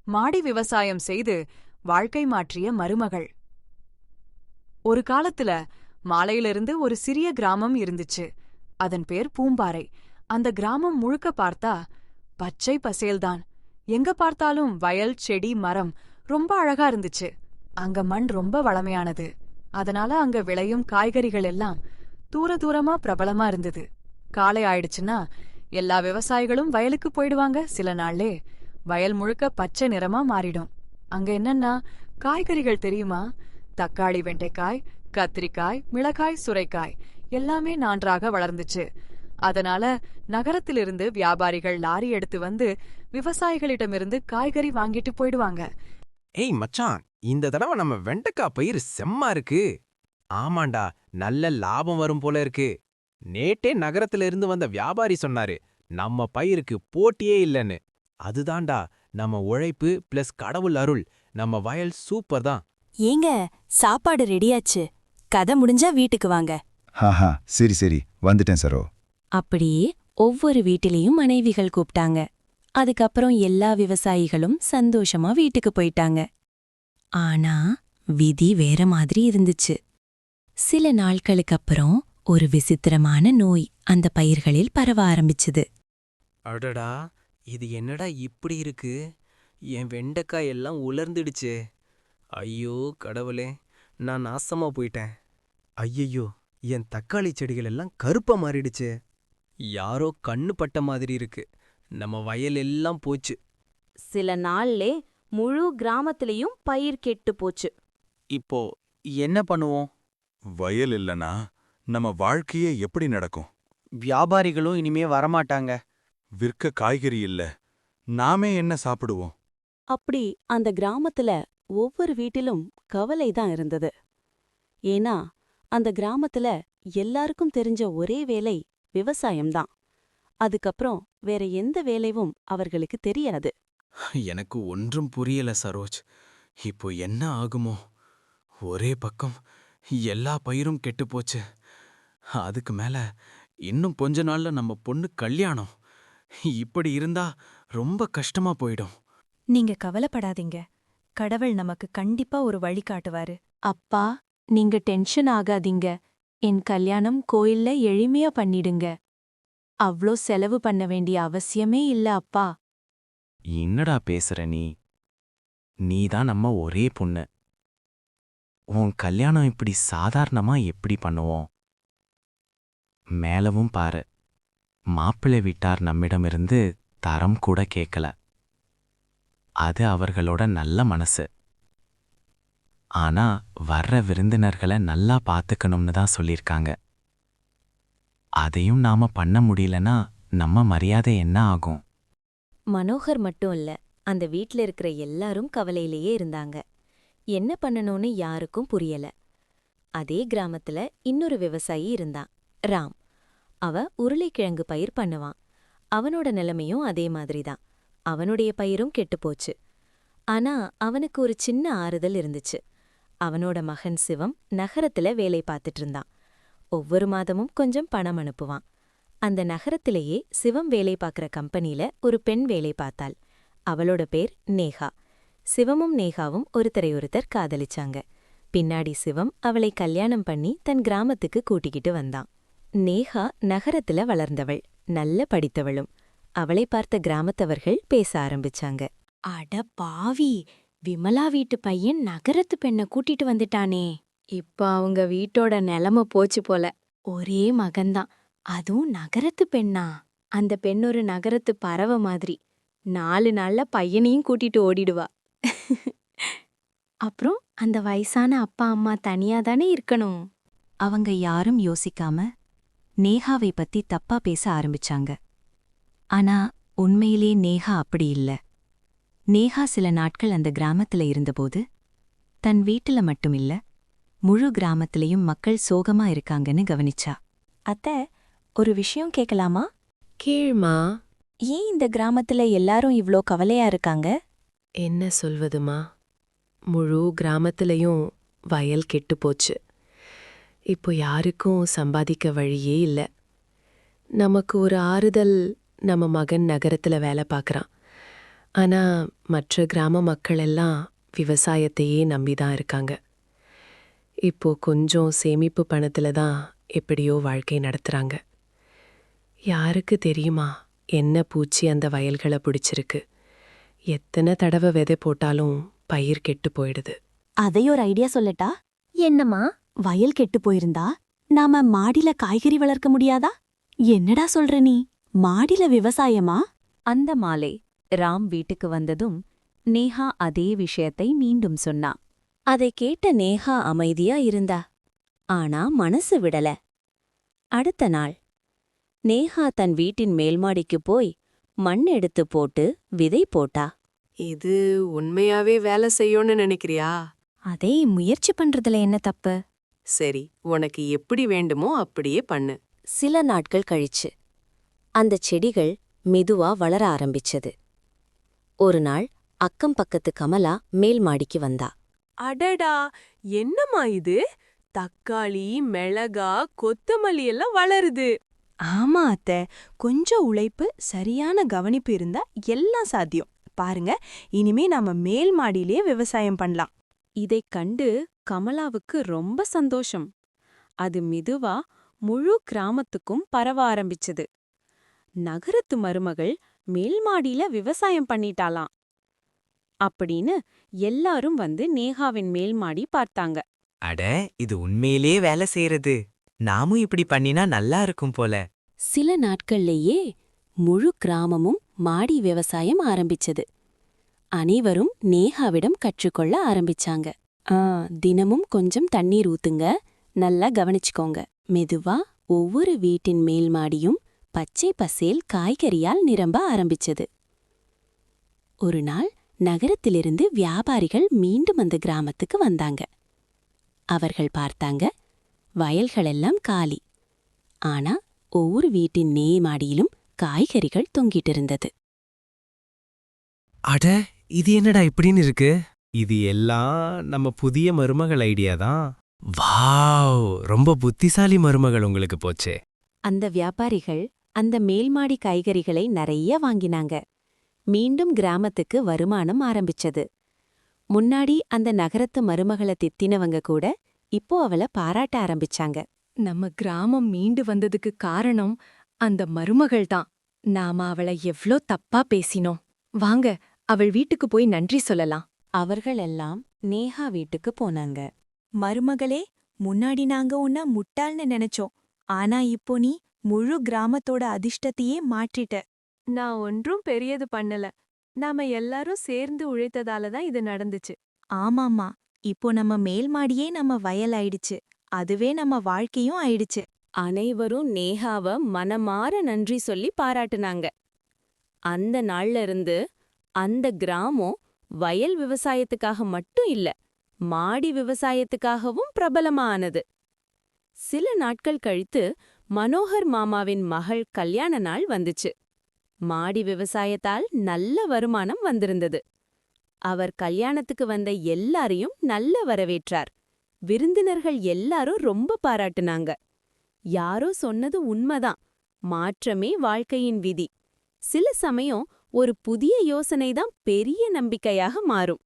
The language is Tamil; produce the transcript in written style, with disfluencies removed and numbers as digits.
மாடி விவசாயம் செய்து வாழ்க்கை மாற்றிய மருமகள். ஒரு காலத்துல மாலையிலிருந்து ஒரு சிறிய கிராமம் இருந்துச்சு. அதன் பேர் பூம்பாறை. அந்த கிராமம் முழுக்க பார்த்தா பச்சை பசேல்தான். எங்க பார்த்தாலும் வயல், செடி, மரம் ரொம்ப அழகா இருந்துச்சு. அங்க மண் ரொம்ப வளமையானது. அதனால அங்க விளையும் காய்கறிகள் எல்லாம் தூர தூரமா பிரபலமா இருந்தது. காலை ஆயிடுச்சுன்னா எல்லா விவசாயிகளும் வயலுக்கு போயிடுவாங்க. சில நாள்லே வயல் முழுக்க பச்சை நிறமா மாறிடும். அங்க என்னன்னா காய்கறிகள் தெரியுமா? தக்காளி, வெண்டைக்காய், கத்திரிக்காய், மிளகாய், சுரைக்காய் எல்லாமே நன்றாக வளர்ந்துச்சு. அதனால நகரத்திலிருந்து வியாபாரிகள் லாரி எடுத்து வந்து விவசாயிகளிடமிருந்து காய்கறி வாங்கிட்டு போயிடுவாங்க. ஏய் மச்சான், இந்த தடவை நம்ம வெண்டைக்காய் பயிர் செம்ம இருக்கு. ஆமாண்டா, நல்ல லாபம் வரும் போல இருக்கு. நேட்டே நகரத்துல இருந்து வந்த வியாபாரி சொன்னாரு, நம்ம பயிருக்கு போட்டியே இல்லைன்னு. அதுதான்டா நம்ம உழைப்பு பிளஸ் கடவுள் அருள். நம்ம வயல் சூப்பர் தான். ஏங்க, சாப்பாடு ரெடியாச்சு. கதை முடிஞ்சா வீட்டுக்கு வாங்க. ஹாஹா, சரி சரி, வந்துட்டேன் சரோ. அப்படியே ஒவ்வொரு வீட்டிலையும் மனைவிகள் கூப்பிட்டாங்க. அதுக்கப்புறம் எல்லா விவசாயிகளும் சந்தோஷமா வீட்டுக்கு போயிட்டாங்க. ஆனா விதி வேற மாதிரி இருந்துச்சு. சில நாட்களுக்கு அப்புறம் ஒரு விசித்திரமான நோய் அந்த பயிர்களில் பரவ ஆரம்பிச்சுது. அடடா, இது என்னடா இப்படி இருக்கு? என் வெண்டைக்காய் எல்லாம் உலர்ந்துடுச்சே. ஐயோ கடவுளே, நான் நாசமா போயிட்டேன். ஐயையோ, என் தக்காளி செடிகள் எல்லாம் கருப்பா மாறிடுச்சே. யாரோ கண்ணு பட்ட மாதிரி இருக்கு. நம்ம வயல் எல்லாம் போச்சு. சில நாள்லே முழு கிராமத்திலையும் பயிர் கெட்டு போச்சு. இப்போ என்ன பண்ணுவோம்? வயல் இல்லனா நம்ம வாழ்க்கையே எப்படி நடக்கும்? வியாபாரிகளும் இனிமே வரமாட்டாங்க. விற்க காய்கறி இல்ல, நாமே என்ன சாப்பிடுவோம்? அப்படி அந்த கிராமத்துல ஒவ்வொரு வீட்டிலும் கவலைதான் இருந்தது. ஏன்னா அந்த கிராமத்துல எல்லாருக்கும் தெரிஞ்ச ஒரே வேலை விவசாயம்தான். அதுக்கப்புறம் வேற எந்த வேலையும் அவர்களுக்கு தெரியாது. எனக்கு ஒன்றும் புரியல சரோஜ். இப்போ என்ன ஆகுமோ? ஒரே பக்கம் எல்லா பயிரும் கெட்டுப்போச்சு. அதுக்கு மேல இன்னும் கொஞ்ச நாள்ல நம்ம பொண்ணு கல்யாணம். இப்படி இருந்தா ரொம்ப கஷ்டமா போயிடும். நீங்க கவலைப்படாதீங்க. கடவுள் நமக்கு கண்டிப்பா ஒரு வழி காட்டுவாரு. அப்பா, நீங்க டென்ஷன் ஆகாதீங்க. என் கல்யாணம் கோயில்ல எளிமையா பண்ணிடுங்க. அவ்ளோ செலவு பண்ண வேண்டிய அவசியமே இல்ல அப்பா. என்னடா பேசுற நீ? நீதான் நம்ம ஒரே பொண்ணு. உன் கல்யாணம் இப்படி சாதாரணமா எப்படி பண்ணுவோம்? மேலவும் பாரு, மாப்பிள்ளை வீட்டார் நம்மிடமிருந்து தரம் கூட கேட்கல. அது அவர்களோட நல்ல மனசு. ஆனா வர்ற விருந்தினர்களை நல்லா பார்த்துக்கணும்னு தான் சொல்லியிருக்காங்க. அதையும் நாம பண்ண முடியலனா நம்ம மரியாதை என்ன ஆகும்? மனோகர் மட்டும் இல்ல, அந்த வீட்ல இருக்கிற எல்லாரும் கவலையிலேயே இருந்தாங்க. என்ன பண்ணணும்னு யாருக்கும் புரியல. அதே கிராமத்துல இன்னொரு விவசாயி இருந்தான், ராம். அவ உருளைக்கிழங்கு பயிர் பண்ணுவான். அவனோட நிலைமையும் அதே மாதிரிதான். அவனுடைய பயிரும் கெட்டுப்போச்சு. ஆனா அவனுக்கு ஒரு சின்ன ஆறுதல் இருந்துச்சு. அவனோட மகன் சிவம் நகரத்துல வேலை பார்த்துட்டு இருந்தான். ஒவ்வொரு மாதமும் கொஞ்சம் பணம் அனுப்புவான். அந்த நகரத்திலேயே சிவம் வேலை பார்க்குற கம்பெனில ஒரு பெண் வேலை பார்த்தாள். அவளோட பேர் நேஹா. சிவமும் நேஹாவும் ஒருத்தர் காதலிச்சாங்க. பின்னாடி சிவம் அவளை கல்யாணம் பண்ணி தன் கிராமத்துக்கு கூட்டிக்கிட்டு வந்தான். நேஹா நகரத்துல வளர்ந்தவள், நல்ல படித்தவளும். அவளை பார்த்த கிராமத்தவர்கள் பேச ஆரம்பிச்சாங்க. அட பாவி, விமலா வீட்டு பையன் நகரத்து பெண்ணை கூட்டிட்டு வந்துட்டானே. இப்ப அவங்க வீட்டோட நிலைமை போச்சு போல. ஒரே மகன்தான், அதுவும் நகரத்து பெண்ணா? அந்த பெண் ஒரு நகரத்து பறவை மாதிரி. 4 நாள்ல பையனையும் கூட்டிட்டு ஓடிடுவா. அப்புறம் அந்த வயசான அப்பா அம்மா தனியா தானே இருக்கணும். அவங்க யாரும் யோசிக்காம நேஹாவை பத்தி தப்பா பேச ஆரம்பிச்சாங்க. ஆனா உண்மையிலே நேஹா அப்படி இல்ல. நேஹா சில நாட்கள் அந்த கிராமத்துல இருந்தபோது தன் வீட்டுல மட்டுமில்ல, முழு கிராமத்திலையும் மக்கள் சோகமா இருக்காங்கன்னு கவனிச்சா. அத்தை, ஒரு விஷயம் கேட்கலாமா? கேள்மா. ஏன் இந்த கிராமத்துல எல்லாரும் இவ்ளோ கவலையா இருக்காங்க? என்ன சொல்வதுமா, முழு கிராமத்திலையும் வயல் கெட்டுப்போச்சு. இப்போ யாருக்கும் சம்பாதிக்க வழியே இல்ல. நமக்கு ஒரு ஆறுதல், நம்ம மகன் நகரத்துல வேலை பார்க்கறான். ஆனா மற்ற கிராம மக்கள் எல்லாம் விவசாயத்தையே நம்பிதான் இருக்காங்க. இப்போ கொஞ்சம் சேமிப்பு பணத்துல தான் எப்படியோ வாழ்க்கை நடத்துறாங்க. யாருக்கு தெரியுமா என்ன பூச்சி அந்த வயல்களை பிடிச்சிருக்கு? எத்தனை தடவை விதை போட்டாலும் பயிர் கெட்டு போயிடுது. அதை ஒரு ஐடியா சொல்லட்டா? என்னம்மா? வயல் கெட்டு போயிருந்தா நாம மாடில காய்கறி வளர்க்க முடியாதா? என்னடா சொல்ற நீ? மாடில விவசாயமா? அந்த மாலை ராம் வீட்டுக்கு வந்ததும் நேஹா அதே விஷயத்தை மீண்டும் சொன்னா. அதை கேட்ட நேஹா அமைதியா இருந்தா. ஆனா மனசு விடல. அடுத்த நாள் நேஹா தன் வீட்டின் மேல்மாடிக்குப் போய் மண் எடுத்து போட்டு விதை போட்டா. இது உண்மையாவே வேலை செய்யும்னு நினைக்கிறியா? அதே முயற்சி பண்றதுல என்ன தப்பு? சரி, உனக்கு எப்படி வேண்டுமோ அப்படியே பண்ணு. சில நாட்கள் கழிச்சு அந்தச் செடிகள் மெதுவா வளர ஆரம்பிச்சது. ஒரு நாள் அக்கம் பக்கத்து கமலா மேல் மாடிக்கு வந்தா. அடடா, என்னம்மா இது? தக்காளி, மிளகா, கொத்தமல்லி எல்லாம் வளருது. ஆமா அத்த, கொஞ்சம் உழைப்பு, சரியான கவனிப்பு இருந்தா எல்லாம் சாத்தியம். பாருங்க, இனிமே நாம மேல் மாடியிலேயே விவசாயம் பண்ணலாம். இதைக் கண்டு கமலாவுக்கு ரொம்ப சந்தோஷம். அது மெதுவா முழு கிராமத்துக்கும் பரவ ஆரம்பிச்சது. நகரத்து மருமகள் மேல்மாடியில விவசாயம் பண்ணிட்டாளாம் அப்படின்னு எல்லாரும் வந்து நேஹாவின் மேல்மாடி பார்த்தாங்க. அட, இது உண்மையிலே வேலை செய்யறது. நாமும் இப்படி பண்ணினா நல்லா இருக்கும் போல. சில நாட்கள்லேயே முழு கிராமமும் மாடி விவசாயம் ஆரம்பிச்சது. அனைவரும் நேஹாவிடம் கற்றுக்கொள்ள ஆரம்பிச்சாங்க. தினமும் கொஞ்சம் தண்ணீர் ஊத்துங்க, நல்லா கவனிச்சுக்கோங்க. மெதுவா ஒவ்வொரு வீட்டின் மேல் மாடியும் பச்சை பசேல் காய்கறியால் நிரம்ப ஆரம்பிச்சது. ஒரு நாள் நகரத்திலிருந்து வியாபாரிகள் மீண்டும் அந்த கிராமத்துக்கு வந்தாங்க. அவர்கள் பார்த்தாங்க, வயல்களெல்லாம் காலி. ஆனா ஒவ்வொரு வீட்டின் மாடியிலும் காய்கறிகள் தொங்கிட்டு இருந்தது. அட, இது என்னடா இப்படின்னு இருக்கு? இது எல்லாம் நம்ம புதிய மருமகள் ஐடியா தான். வாவ், ரொம்ப புத்திசாலி மருமகள் உங்களுக்கு போச்சே. அந்த வியாபாரிகள் அந்த மேல்மாடி காய்கறிகளை நிறைய வாங்கினாங்க. மீண்டும் கிராமத்துக்கு வருமானம் ஆரம்பிச்சது. முன்னாடி அந்த நகரத்து மருமகளை தித்தினவங்க கூட இப்போ அவள பாராட்ட ஆரம்பிச்சாங்க. நம்ம கிராமம் மீண்டு வந்ததுக்கு காரணம் அந்த மருமகள் தான். நாம அவளை எவ்ளோ தப்பா பேசினோம். வாங்க, அவள் வீட்டுக்கு போய் நன்றி சொல்லலாம். அவர்கள் எல்லாம் நேஹா வீட்டுக்கு போனாங்க. மருமகளே, முன்னாடி நாங்க உன்ன முட்டாள்னு நினைச்சோம். ஆனா இப்போ நீ முழு கிராமத்தோட அதிர்ஷ்டத்தையே மாற்றிட்ட. நான் ஒன்றும் பெரியது பண்ணல. நாம எல்லாரும் சேர்ந்து உழைத்ததால தான் இது நடந்துச்சு. ஆமாம்மா, இப்போ நம்ம மேல் மாடியே நம்ம வயல் ஆயிடுச்சு. அதுவே நம்ம வாழ்க்கையும் ஆயிடுச்சு. அனைவரும் நேஹாவ மனமார நன்றி சொல்லி பாராட்டுனாங்க. அந்த நாள்ல இருந்து அந்த கிராமம் வயல் விவசாயத்துக்காக மட்டும் இல்ல, மாடி விவசாயத்துக்காகவும் பிரபலமா ஆனது. சில நாட்கள் கழித்து மனோகர் மாமாவின் மகள் கல்யாண நாள் வந்துச்சு. மாடி விவசாயத்தால் நல்ல வருமானம் வந்திருந்தது. அவர் கல்யாணத்துக்கு வந்த எல்லாரையும் நல்ல வரவேற்றார். விருந்தினர்கள் எல்லாரும் ரொம்ப பாராட்டுனாங்க. யாரோ சொன்னது உண்மைதான், மாற்றமே வாழ்க்கையின் விதி. சில சமயம் ஒரு புதிய யோசனைதான் பெரிய நம்பிக்கையாக மாறும்.